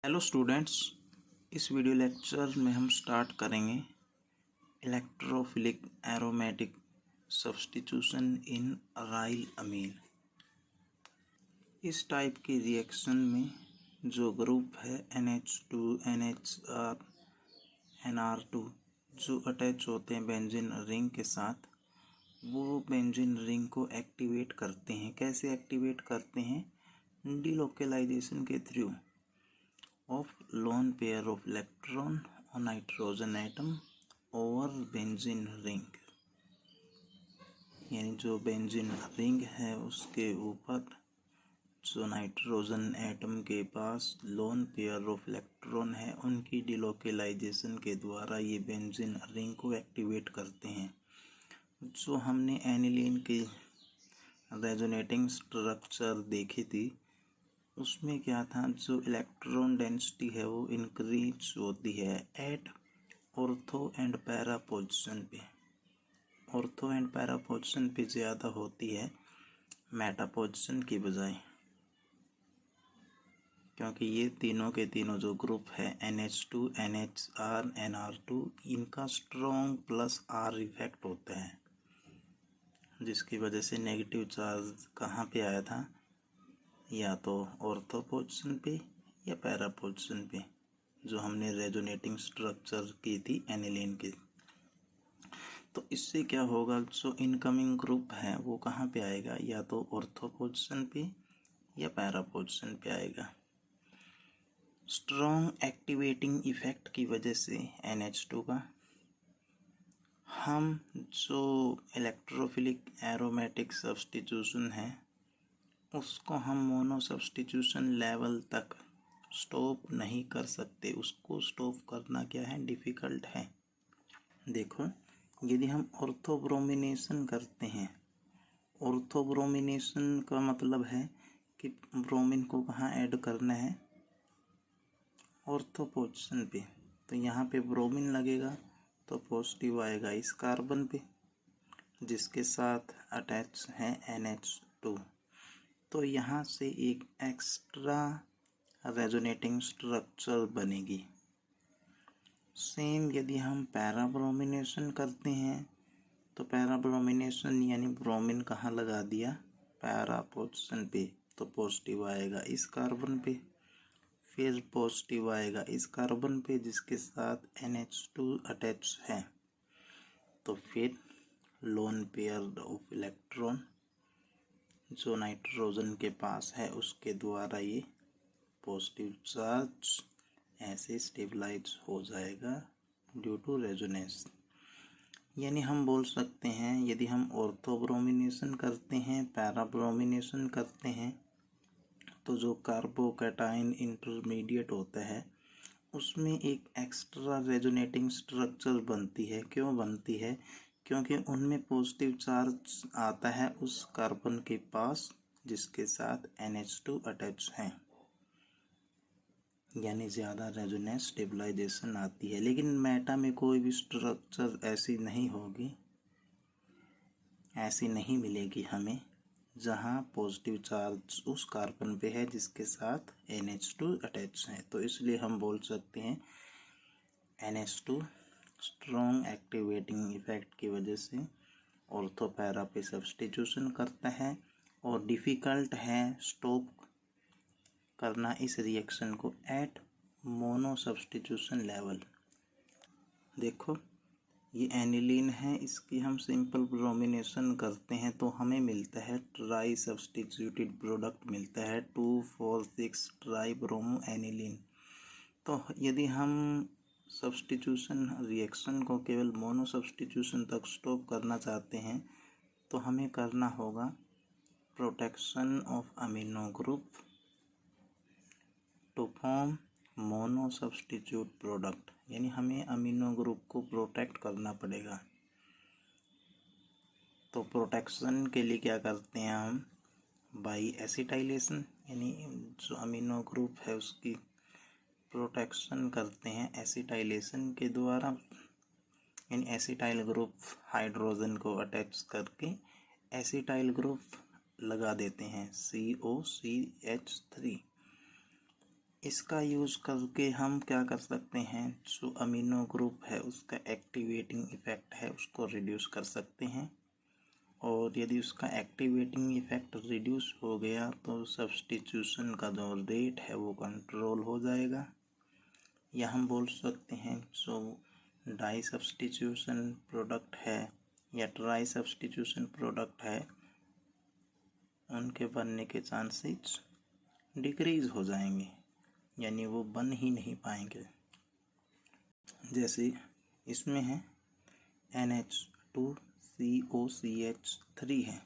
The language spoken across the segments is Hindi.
हेलो स्टूडेंट्स, इस वीडियो लेक्चर में हम स्टार्ट करेंगे इलेक्ट्रोफिलिक एरोमेटिक सब्स्टिट्यूशन इन अराइल अमीन। इस टाइप की रिएक्शन में जो ग्रुप है NH2 NHR NR2 जो अटैच होते हैं बेंजीन रिंग के साथ, वो बेंजीन रिंग को एक्टिवेट करते हैं। कैसे एक्टिवेट करते हैं? डिलोकलाइजेशन के through of lone pair of electron on nitrogen atom over benzene ring। यानी जो बेंजीन रिंग है उसके ऊपर जो नाइट्रोजन एटम के पास लोन पेयर ऑफ इलेक्ट्रॉन है, उनकी डिलोकलाइजेशन के द्वारा ये बेंजीन रिंग को एक्टिवेट करते हैं। जो हमने एनिलीन की रेजोनेटिंग स्ट्रक्चर देखी थी, उसमें क्या था, जो इलेक्ट्रॉन डेंसिटी है वो इंक्रीज होती है at ortho and para position पे। ऑर्थो एंड पैरा पोजिशन पे ज़्यादा होती है मेटा पोजिशन की बजाय, क्योंकि ये तीनों के तीनों जो ग्रुप है NH2 NHR NR2, इनका स्ट्रॉन्ग प्लस R इफेक्ट होता है, जिसकी वजह से नेगेटिव चार्ज कहाँ पे आया था, या तो ऑर्थो पोजिशन पे या पैरा पोजिशन पे, जो हमने रेजोनेटिंग स्ट्रक्चर की थी एनिलीन की। तो इससे क्या होगा, जो इनकमिंग ग्रुप है वो कहाँ पे आएगा, या तो ऑर्थो पोजिशन पे या पैरा पोजिशन पे आएगा। स्ट्रॉन्ग एक्टिवेटिंग इफेक्ट की वजह से NH2 का हम जो इलेक्ट्रोफिलिक एरोमेटिक सब्स्टिट्यूशन है उसको हम मोनो सब्स्टिट्यूशन लेवल तक स्टॉप नहीं कर सकते। उसको स्टॉप करना क्या है, डिफ़िकल्ट है। देखो, यदि हम ऑर्थोब्रोमिनेशन करते हैं, ऑर्थोब्रोमिनेशन का मतलब है कि ब्रोमीन को कहाँ ऐड करना है, ऑर्थो पोजिशन पे। तो यहाँ पे ब्रोमीन लगेगा तो पॉजिटिव आएगा इस कार्बन पे जिसके साथ अटैच है NH2। तो यहाँ से एक एक्स्ट्रा रेजोनेटिंग स्ट्रक्चर बनेगी। सेम यदि हम पैराब्रोमिनेशन करते हैं तो पैराब्रोमिनेशन यानी ब्रोमीन कहाँ लगा दिया, पैरा पोजिशन पे, तो पॉजिटिव आएगा इस कार्बन पे, फिर पॉजिटिव आएगा इस कार्बन पे जिसके साथ NH2 अटैच है। तो फिर लोन पेयर ऑफ इलेक्ट्रॉन जो नाइट्रोजन के पास है उसके द्वारा ये पॉजिटिव चार्ज ऐसे स्टेबलाइज हो जाएगा ड्यू टू रेजोनेंस। यानी हम बोल सकते हैं, यदि हम ऑर्थोब्रोमिनेशन करते हैं, पैराब्रोमिनेशन करते हैं, तो जो कार्बोकैटायन इंटरमीडिएट होता है उसमें एक एक्स्ट्रा रेजोनेटिंग स्ट्रक्चर बनती है। क्यों बनती है? क्योंकि उनमें पॉजिटिव चार्ज आता है उस कार्बन के पास जिसके साथ NH2 अटैच है, यानी ज़्यादा रेजोनेंस स्टेबलाइजेशन आती है। लेकिन मेटा में कोई भी स्ट्रक्चर ऐसी नहीं होगी, ऐसी नहीं मिलेगी हमें जहाँ पॉजिटिव चार्ज उस कार्बन पे है जिसके साथ NH2 अटैच है। तो इसलिए हम बोल सकते हैं NH2 स्ट्रॉन्ग एक्टिवेटिंग इफेक्ट की वजह से ऑर्थो पैरा पे सब्स्टिट्यूशन करता है और डिफ़िकल्ट है स्टॉप करना इस रिएक्शन को एट मोनो सब्स्टिट्यूशन लेवल। देखो, ये एनिलीन है, इसकी हम सिंपल ब्रोमिनेशन करते हैं तो हमें मिलता है ट्राई सब्स्टिट्यूटेड प्रोडक्ट मिलता है 2,4,6 ट्राई ब्रोमो एनिलीन। तो यदि हम सब्स्टिट्यूशन रिएक्शन को केवल मोनो सब्स्टिट्यूशन तक स्टॉप करना चाहते हैं तो हमें करना होगा protection of amino group to form mono substitute product. यानी हमें अमीनो ग्रुप को प्रोटेक्ट करना पड़ेगा। तो प्रोटेक्शन के लिए क्या करते हैं हम, बाई एसिटाइलेशन, यानी जो अमीनो ग्रुप है उसकी प्रोटेक्शन करते हैं एसिटाइलेशन के द्वारा। यानी एसिटाइल ग्रुप हाइड्रोजन को अटैच करके एसिटाइल ग्रुप लगा देते हैं COCH3। इसका यूज़ करके हम क्या कर सकते हैं, जो अमीनो ग्रुप है उसका एक्टिवेटिंग इफ़ेक्ट है उसको रिड्यूस कर सकते हैं। और यदि उसका एक्टिवेटिंग इफ़ेक्ट रिड्यूस हो गया तो सब्स्टिट्यूशन का जो रेट है वो कंट्रोल हो जाएगा, या हम बोल सकते हैं जो डाई सब्स्टिट्यूशन प्रोडक्ट है या ट्राई सब्स्टिट्यूशन प्रोडक्ट है उनके बनने के चांसेस डिक्रीज हो जाएंगे, यानी वो बन ही नहीं पाएंगे। जैसे इसमें है NH2COCH3 है।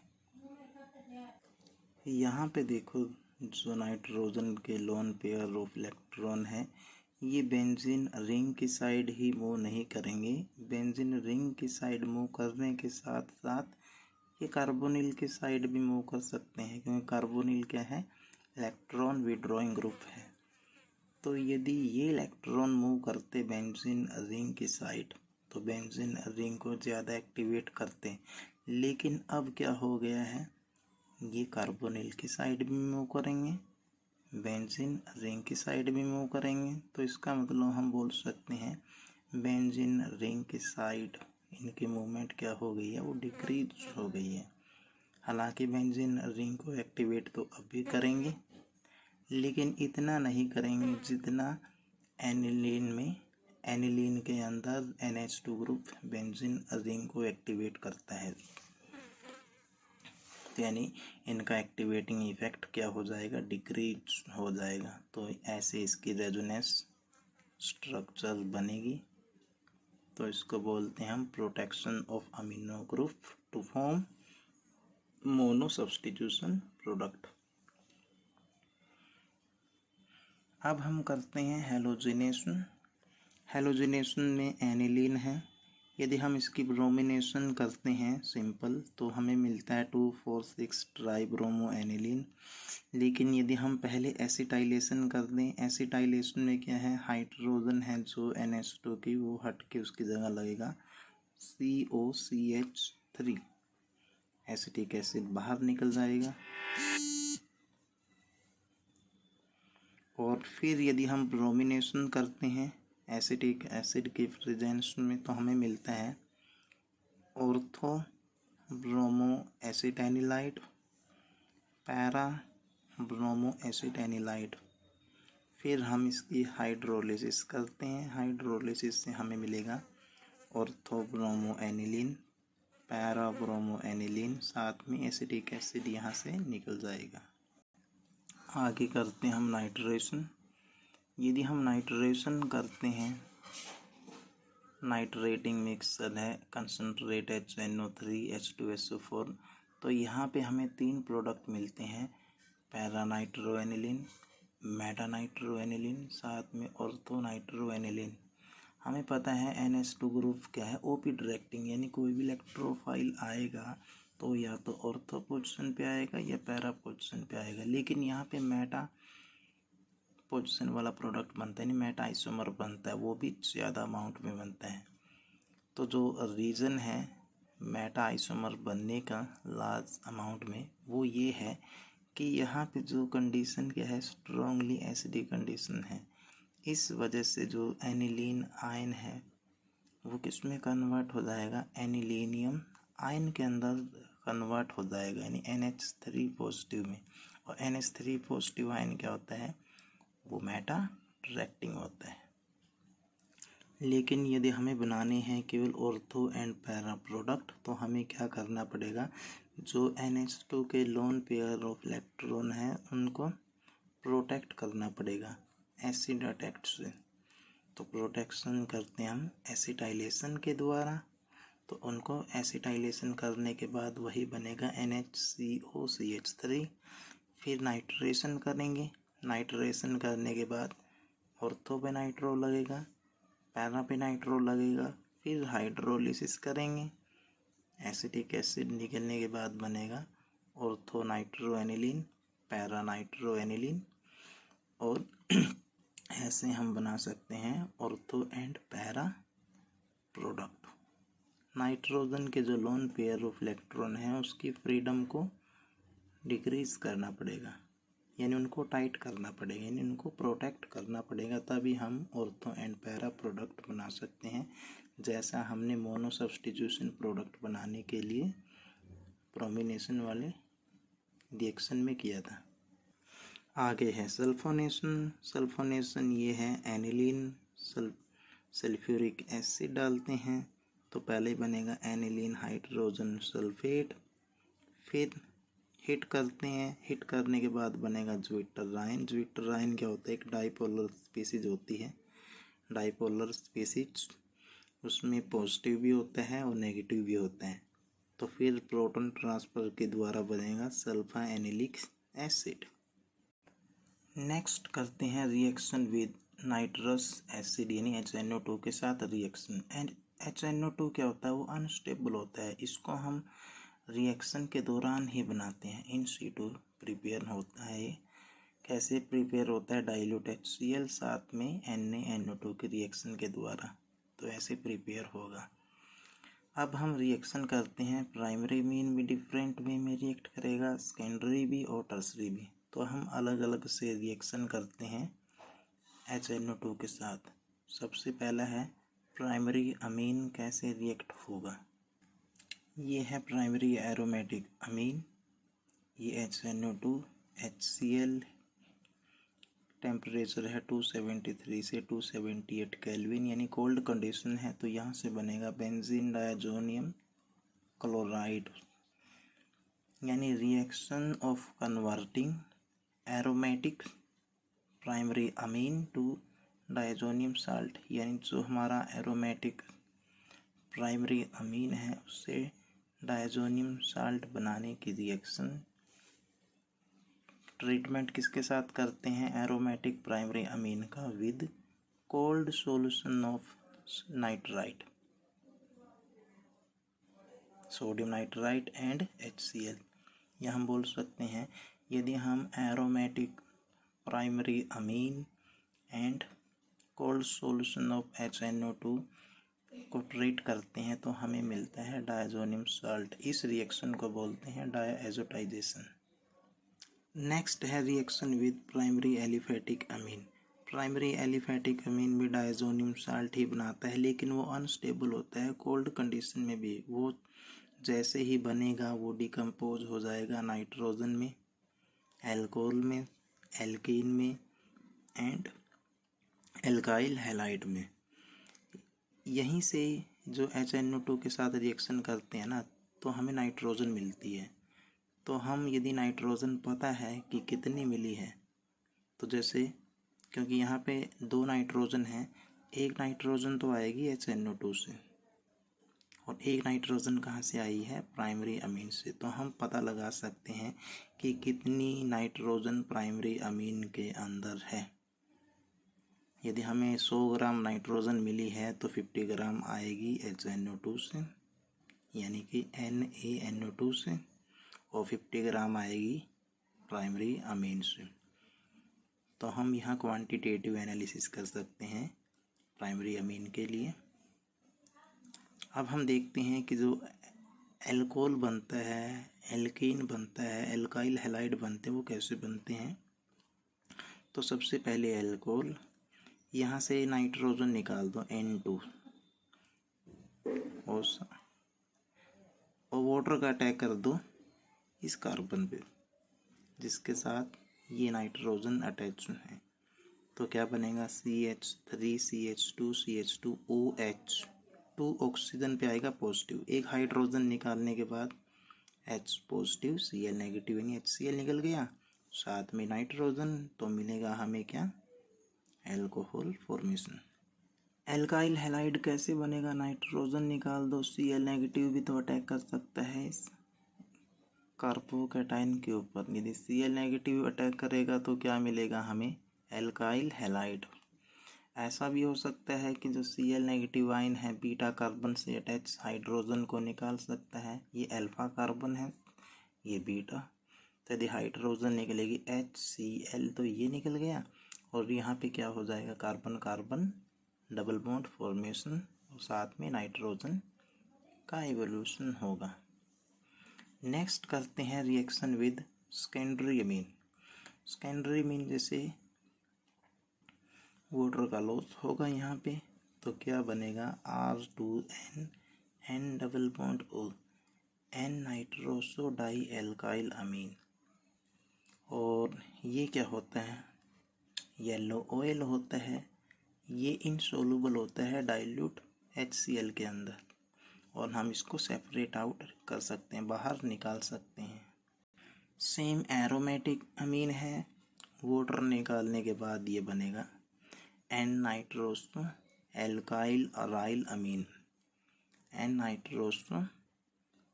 यहाँ पे देखो जो नाइट्रोजन के लोन पेयर ऑफ इलेक्ट्रॉन है ये बेंजीन रिंग की साइड ही मूव नहीं करेंगे। बेंजीन रिंग की साइड मूव करने के साथ साथ ये कार्बोनिल की साइड भी मूव कर सकते हैं, क्योंकि कार्बोनिल क्या है, इलेक्ट्रॉन विड्रॉइंग ग्रुप है। तो यदि ये इलेक्ट्रॉन मूव करते बेंजीन रिंग की साइड तो बेंजीन रिंग को ज़्यादा एक्टिवेट करते, लेकिन अब क्या हो गया है, ये कार्बोनिल की साइड भी मूव करेंगे, बेंजीन रिंग की साइड भी मूव करेंगे। तो इसका मतलब हम बोल सकते हैं बेंजीन रिंग की साइड इनकी मूवमेंट क्या हो गई है, वो डिक्रीज हो गई है। हालांकि बेंजीन रिंग को एक्टिवेट तो अभी करेंगे, लेकिन इतना नहीं करेंगे जितना एनिलीन में, एनिलीन के अंदर NH2 ग्रुप बेंजीन रिंग को एक्टिवेट करता है। यानी इनका एक्टिवेटिंग इफेक्ट क्या हो जाएगा, डिक्रीज हो जाएगा। तो ऐसे इसकी रेजोनेंस स्ट्रक्चर बनेगी। तो इसको बोलते हैं हम protection of amino group to form mono substitution product. अब हम करते हैं हेलोजिनेशन। हेलोजिनेशन में एनिलीन है, यदि हम इसकी ब्रोमिनेशन करते हैं सिंपल तो हमें मिलता है 2,4,6 ट्राइब्रोमो एनिलीन। लेकिन यदि हम पहले एसिटाइलेशन कर दें, एसिटाइलेशन में क्या है, हाइड्रोजन है जो NH2 की वो हट के उसकी जगह लगेगा COCH3, एसिटिक एसिड बाहर निकल जाएगा। और फिर यदि हम ब्रोमिनेशन करते हैं एसिटिक एसिड के प्रेजेंस में तो हमें मिलता है ऑर्थो ब्रोमो एसिटेनिलाइट, पैरा ब्रोमो एसिटेनिलाइट। फिर हम इसकी हाइड्रोलिसिस करते हैं, हाइड्रोलिसिस से हमें मिलेगा ortho bromo aniline, para bromo aniline, साथ में एसिटिक एसिड यहाँ से निकल जाएगा। आगे करते हैं हम नाइट्रेशन। यदि हम नाइट्रेशन करते हैं, नाइट्रेटिंग मिक्सचर है कंसनट्रेट HNO3H2SO4, तो यहाँ पे हमें 3 प्रोडक्ट मिलते हैं, पैरानाइट्रोएनिलीन, मेटानाइट्रोएनिलीन, साथ में ऑर्थोनाइट्रोएनिलीन। हमें पता है NH2 ग्रुप क्या है, OP डायरेक्टिंग, यानी कोई भी इलेक्ट्रोफाइल आएगा तो या तो ऑर्थो पोजीशन पे आएगा या पैरा पोजीशन पे आएगा। लेकिन यहाँ पे मेटा पोजीशन वाला प्रोडक्ट बनता है, नहीं मेटा आइसोमर बनता है, वो भी ज़्यादा अमाउंट में बनता है। तो जो रीज़न है मेटा आइसोमर बनने का लार्ज अमाउंट में वो ये है कि यहाँ पे जो कंडीशन क्या है, स्ट्रॉन्गली एसिडिक कंडीशन है। इस वजह से जो एनिलीन आयन है वो किस में कन्वर्ट हो जाएगा, एनिलीनियम आयन के अंदर कन्वर्ट हो जाएगा, यानी NH3 पॉजिटिव में। और NH3 पॉजिटिव आयन क्या होता है, वो मेटा डायरेक्टिंग होता है। लेकिन यदि हमें बनाने हैं केवल ऑर्थो एंड पैरा प्रोडक्ट तो हमें क्या करना पड़ेगा, जो NH2 के लोन पेयर ऑफ इलेक्ट्रॉन है उनको प्रोटेक्ट करना पड़ेगा एसिड अटैक से। तो प्रोटेक्शन करते हैं हम एसिटाइलेशन के द्वारा। तो उनको एसिटाइलेशन करने के बाद वही बनेगा NHCOCH3। फिर नाइट्रेशन करेंगे, नाइट्रेशन करने के बाद ऑर्थो पे नाइट्रो लगेगा, पैरा पे नाइट्रो लगेगा, फिर हाइड्रोलिसिस करेंगे, एसिटिक एसिड निकलने के बाद बनेगा ऑर्थो नाइट्रोएनिलीन, पैरा नाइट्रोएनिलीन। और ऐसे हम बना सकते हैं ortho and para product. Nitrogen के जो लोन पेयर ऑफ इलेक्ट्रॉन है उसकी फ्रीडम को डिक्रीज करना पड़ेगा, यानी उनको टाइट करना पड़ेगा, यानी उनको प्रोटेक्ट करना पड़ेगा, तभी हम ऑर्थो एंड पैरा प्रोडक्ट बना सकते हैं, जैसा हमने मोनो सब्स्टिट्यूशन प्रोडक्ट बनाने के लिए ब्रोमिनेशन वाले रिएक्शन में किया था। आगे है सल्फोनेशन। सल्फोनेशन ये है एनिलीन सल्फ्यूरिक एसिड डालते हैं तो पहले बनेगा एनिलीन हाइड्रोजन सल्फेट, फिर हिट करते हैं, हिट करने के बाद बनेगा ज्विट्टराइन। ज्विट्टराइन क्या होता है, एक डाइपोलर स्पीसीज होती है। डाइपोलर स्पीसीज उसमें पॉजिटिव भी होता है और नेगेटिव भी होता है, तो फिर प्रोटॉन ट्रांसफर के द्वारा बनेगा सल्फा एनिलिक एसिड। नेक्स्ट करते हैं रिएक्शन विद नाइट्रस एसिड यानी HNO2 के साथ रिएक्शन। एंड HNO2 क्या होता है, वो अनस्टेबल होता है, इसको हम रिएक्शन के दौरान ही बनाते हैं। इन सीटू प्रिपेयर होता है। कैसे प्रिपेयर होता है, डाइल्यूट HCl साथ में NaNO2 के रिएक्शन के द्वारा, तो ऐसे प्रिपेयर होगा। अब हम रिएक्शन करते हैं, प्राइमरी मीन भी डिफरेंट वे में रिएक्ट करेगा, सेकेंडरी भी और टर्सरी भी, तो हम अलग अलग से रिएक्शन करते हैं HNO2 के साथ। सबसे पहला है प्राइमरी अमीन कैसे रिएक्ट होगा। ये है प्राइमरी एरोमेटिक अमीन, ये HNO2 HCl, टेम्परेचर है 273 से 278 केल्विन यानी कोल्ड कंडीशन है, तो यहाँ से बनेगा बेंजीन डायजोनियम क्लोराइड, यानी reaction of converting aromatic primary amine to diazonium salt, यानी जो हमारा एरोमेटिक प्राइमरी अमीन है उससे डायजोनियम साल्ट बनाने की रिएक्शन। ट्रीटमेंट किसके साथ करते हैं, एरोमेटिक प्राइमरी अमीन का with cold solution of nitrite, sodium nitrite and HCl। या हम बोल सकते हैं यदि हम aromatic primary Amin and cold solution of HNO2 को ट्रीट करते हैं तो हमें मिलता है डायजोनियम साल्ट। इस रिएक्शन को बोलते हैं डायएजोटाइजेशन। नेक्स्ट है reaction with primary aliphatic Amin. Primary aliphatic अमीन भी डायजोनियम साल्ट ही बनाता है, लेकिन वो अनस्टेबल होता है कोल्ड कंडीशन में भी। वो जैसे ही बनेगा वो डिकम्पोज हो जाएगा नाइट्रोजन में, एल्कोहल में, एल्कीन में एंड एल्काइल हैलाइड में। यहीं से जो HNO2 के साथ रिएक्शन करते हैं ना, तो हमें नाइट्रोजन मिलती है। तो हम यदि नाइट्रोजन पता है कि कितनी मिली है, तो जैसे क्योंकि यहाँ पे 2 नाइट्रोजन है, एक नाइट्रोजन तो आएगी HNO2 से और एक नाइट्रोजन कहाँ से आई है, प्राइमरी अमीन से। तो हम पता लगा सकते हैं कि कितनी नाइट्रोजन प्राइमरी अमीन के अंदर है। यदि हमें 100 ग्राम नाइट्रोजन मिली है तो 50 ग्राम आएगी HNO2 से, यानी कि NaNO2 से, और 50 ग्राम आएगी प्राइमरी अमीन से। तो हम यहाँ क्वांटिटेटिव एनालिसिस कर सकते हैं प्राइमरी अमीन के लिए। अब हम देखते हैं कि जो एल्कोहल बनता है, एल्कीन बनता है, एल्काइल हैलाइड बनते हैं, वो कैसे बनते हैं। तो सबसे पहले एल्कोहल, यहाँ से नाइट्रोजन निकाल दो N2 और वाटर का अटैक कर दो इस कार्बन पे जिसके साथ ये नाइट्रोजन अटैच है, तो क्या बनेगा CH3CH2CH2OH, 2 ऑक्सीजन पे आएगा पॉजिटिव, एक हाइड्रोजन निकालने के बाद H पॉजिटिव Cl नेगेटिव, यानी HCl निकल गया, साथ में नाइट्रोजन, तो मिलेगा हमें क्या, एल्कोहल फॉर्मेशन। एल्काइल हैलाइड कैसे बनेगा, नाइट्रोजन निकाल दो, Cl नेगेटिव भी तो अटैक कर सकता है इस कार्बोकैटायन के ऊपर। यदि Cl नेगेटिव अटैक करेगा तो क्या मिलेगा हमें, एल्काइल हैलाइड। ऐसा भी हो सकता है कि जो Cl नेगेटिव आयन है बीटा कार्बन से अटैच हाइड्रोजन को निकाल सकता है, ये अल्फा कार्बन है, ये बीटा, तो यदि हाइड्रोजन निकलेगी HCl तो ये निकल गया, और यहाँ पे क्या हो जाएगा, carbon carbon double bond formation और साथ में नाइट्रोजन का इवोल्यूशन होगा। नेक्स्ट करते हैं reaction with secondary amine. Secondary amine जैसे वाटर का लॉस होगा यहाँ पे, तो क्या बनेगा R2N N double bond O N nitroso die alkyl amine. और ये क्या होता है, येलो ऑयल होता है, ये इनसोलुबल होता है डाइल्यूट HCl के अंदर, और हम इसको सेपरेट आउट कर सकते हैं, बाहर निकाल सकते हैं। सेम एरोमेटिक अमीन है, वाटर निकालने के बाद ये बनेगा N nitroso alkyl aryl amine, N nitroso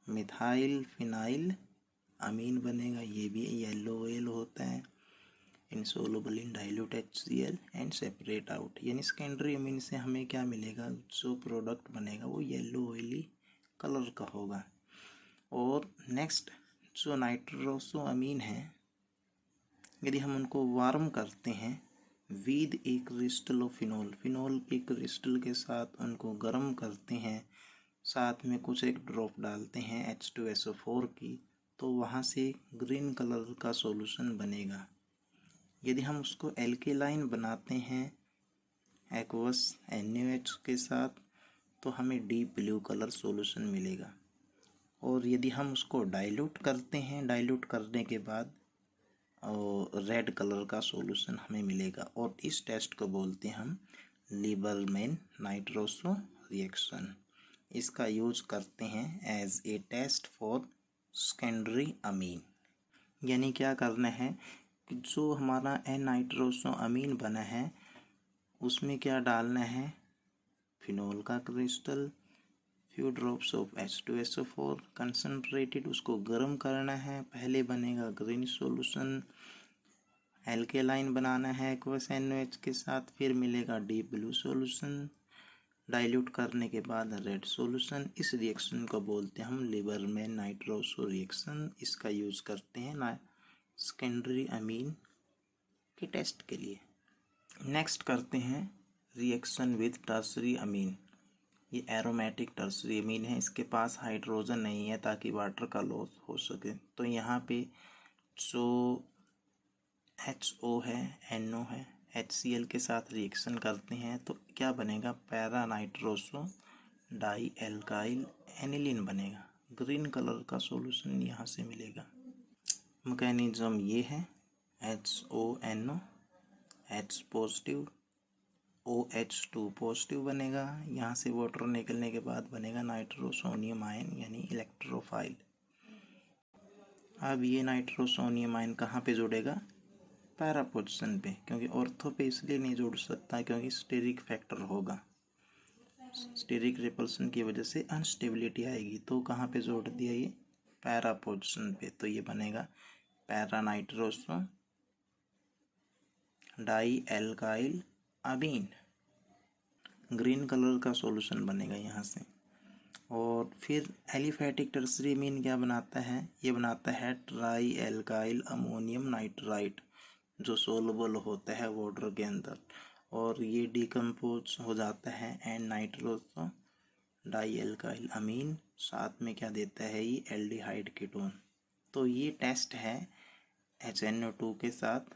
methyl phenyl amine बनेगा। ये भी येलो ऑयल होता है, insoluble in dilute HCl and separate out. यानी सेकेंडरी अमीन से हमें क्या मिलेगा, जो प्रोडक्ट बनेगा वो येलो ऑयली कलर का होगा। और नेक्स्ट जो नाइट्रोसो अमीन है, यदि हम उनको वार्म करते हैं with A crystal of phenol, phenol के क्रिस्टल के साथ उनको गर्म करते हैं, साथ में कुछ एक ड्रॉप डालते हैं H2SO4 की, तो वहाँ से ग्रीन कलर का सॉल्यूशन बनेगा। यदि हम उसको एल्केलाइन बनाते हैं एक्वस NaOH के साथ, तो हमें डीप ब्लू कलर सॉल्यूशन मिलेगा। और यदि हम उसको डाइल्यूट करते हैं, डाइल्यूट करने के बाद रेड कलर का सॉल्यूशन हमें मिलेगा। और इस टेस्ट को बोलते हैं हम लीबरमैन नाइट्रोसो रिएक्शन। इसका यूज करते हैं as a test for secondary amine. यानी क्या करना है कि जो हमारा N नाइट्रोसो अमीन बना है उसमें क्या डालना है, फिनोल का crystal, few drops of H2SO4 concentrated, उसको गर्म करना है, पहले बनेगा ग्रीन सॉल्यूशन, एल्केलाइन बनाना है एक्वस NaOH के साथ, फिर मिलेगा डीप ब्लू सॉल्यूशन, डाइल्यूट करने के बाद रेड सॉल्यूशन। इस रिएक्शन को बोलते हैं हम लीबरमैन नाइट्रोसो रिएक्शन। इसका यूज करते हैं सेकेंडरी अमीन के टेस्ट के लिए। नेक्स्ट करते हैं रिएक्शन विद टर्सरी अमीन। ये एरोमेटिक टर्सरी अमीन है, इसके पास हाइड्रोजन नहीं है ताकि वाटर का लॉस हो सके। तो यहाँ पे जो HO है, NO है, HCl के साथ रिएक्शन करते हैं तो क्या बनेगा, para nitroso die alkyl aniline बनेगा। ग्रीन कलर का सॉल्यूशन यहाँ से मिलेगा। मैकेनिज्म ये है, HONO H positive OH2 positive बनेगा, यहाँ से वाटर निकलने के बाद बनेगा नाइट्रोसोनियम आयन यानी इलेक्ट्रोफाइल। अब ये नाइट्रोसोनियम आयन कहाँ पे जुड़ेगा, पैरा पोजीशन पे, क्योंकि ऑर्थो पे इसलिए नहीं जुड़ सकता क्योंकि स्टेरिक फैक्टर होगा, स्टेरिक रिपल्सन की वजह से अनस्टेबिलिटी आएगी। तो कहाँ पे जोड़ दिया, ये पैरा पोजीशन पे, तो ये बनेगा पैरा नाइट्रोसो डाई एल्काइल अमीन। ग्रीन कलर का सॉल्यूशन बनेगा यहाँ से। और फिर एलिफेटिक टर्सरी अमीन क्या बनाता है, ये बनाता है ट्राई एल्काइल अमोनियम नाइट्राइट, जो सोलबल होता है वाटर के अंदर, और ये डिकम्पोज हो जाता है N नाइट्रोसो डाई एल्काइल अमीन। साथ में क्या देता है, ये एल्डिहाइड कीटोन। तो ये टेस्ट है HNO2 के साथ,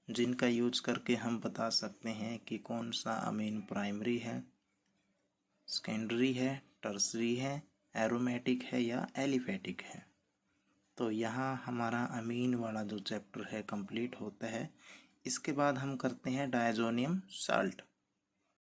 जिनका यूज करके हम बता सकते हैं कि कौन सा अमीन प्राइमरी है, सेकेंडरी है, टर्सरी है, एरोमेटिक है या एलिफेटिक है। तो यहाँ हमारा अमीन वाला जो चैप्टर है कंप्लीट होता है। इसके बाद हम करते हैं डायजोनियम साल्ट।